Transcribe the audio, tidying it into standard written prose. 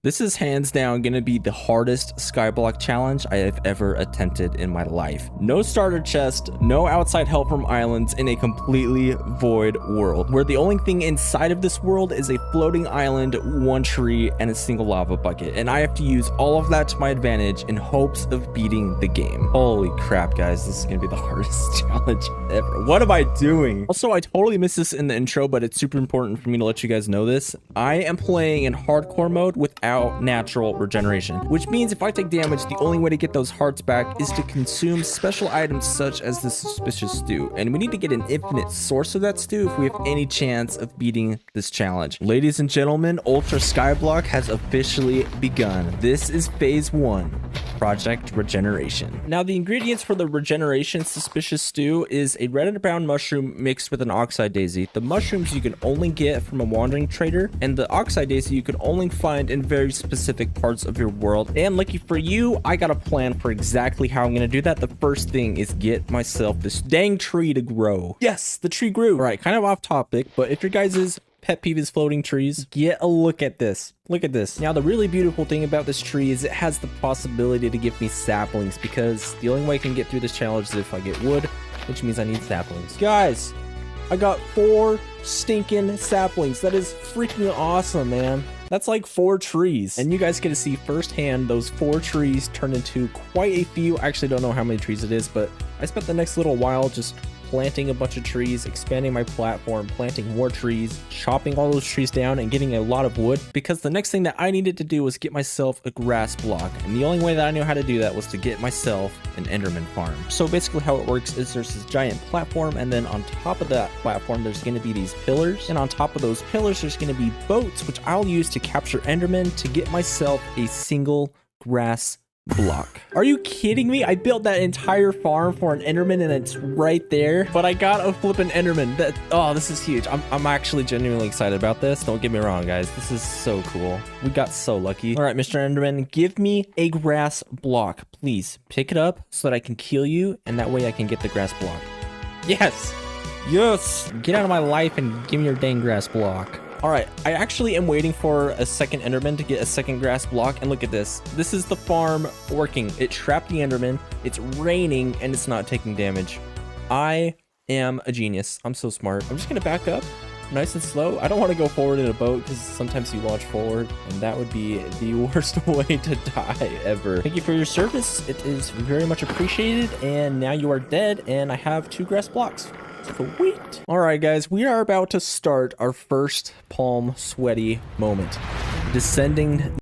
This is hands down going to be the hardest skyblock challenge I have ever attempted in my life. No starter chest, no outside help from islands in a completely void world, where the only thing inside of this world is a floating island, one tree, and a single lava bucket. And I have to use all of that to my advantage in hopes of beating the game. Holy crap, guys. This is going to be the hardest challenge ever. What am I doing? Also, I totally missed this in the intro, but it's super important for me to let you guys know this. I am playing in hardcore mode without natural regeneration, which means if I take damage, the only way to get those hearts back is to consume special items such as the suspicious stew. And we need to get an infinite source of that stew if we have any chance of beating this challenge. Ladies and gentlemen, Ultra Skyblock has officially begun. This is phase 1. Project Regeneration. Now, the ingredients for the Regeneration Suspicious Stew is a red and brown mushroom mixed with an oxide daisy. The mushrooms you can only get from a wandering trader, and the oxide daisy you can only find in very specific parts of your world. And lucky for you, I got a plan for exactly how I'm going to do that. The first thing is get myself this dang tree to grow. Yes, the tree grew. All right, kind of off topic, but if your guys' pet peeve is floating trees, get a look at this. Look at this. Now, the really beautiful thing about this tree is it has the possibility to give me saplings, because the only way I can get through this challenge is if I get wood, which means I need saplings. Guys, I got 4 stinking saplings. That is freaking awesome, man. That's like 4 trees. And you guys get to see firsthand those 4 trees turn into quite a few. I actually don't know how many trees it is, but I spent the next little while just planting a bunch of trees, expanding my platform, planting more trees, chopping all those trees down, and getting a lot of wood, because the next thing that I needed to do was get myself a grass block. And the only way that I knew how to do that was to get myself an Enderman farm. So basically how it works is there's this giant platform, and then on top of that platform there's going to be these pillars, and on top of those pillars there's going to be boats, which I'll use to capture Endermen to get myself a single grass block. Are you kidding me? I built that entire farm for an Enderman and it's right there, but I got a flippin' Enderman. This is huge. I'm actually genuinely excited about this. Don't get me wrong, guys. This is so cool. We got so lucky. All right, Mr. Enderman, give me a grass block, please. Pick it up so that I can kill you, and that way I can get the grass block. Yes. Yes. Get out of my life and give me your dang grass block. All right, I actually am waiting for a second Enderman to get a second grass block, and look at this. This is the farm working. It trapped the Enderman, it's raining, and it's not taking damage. I am a genius. I'm so smart. I'm just gonna back up nice and slow. I don't want to go forward in a boat because sometimes you launch forward, and that would be the worst way to die ever. Thank you for your service. It is very much appreciated, and now you are dead, and I have 2 grass blocks. Sweet. All right, guys, we are about to start our first palm sweaty moment. Descending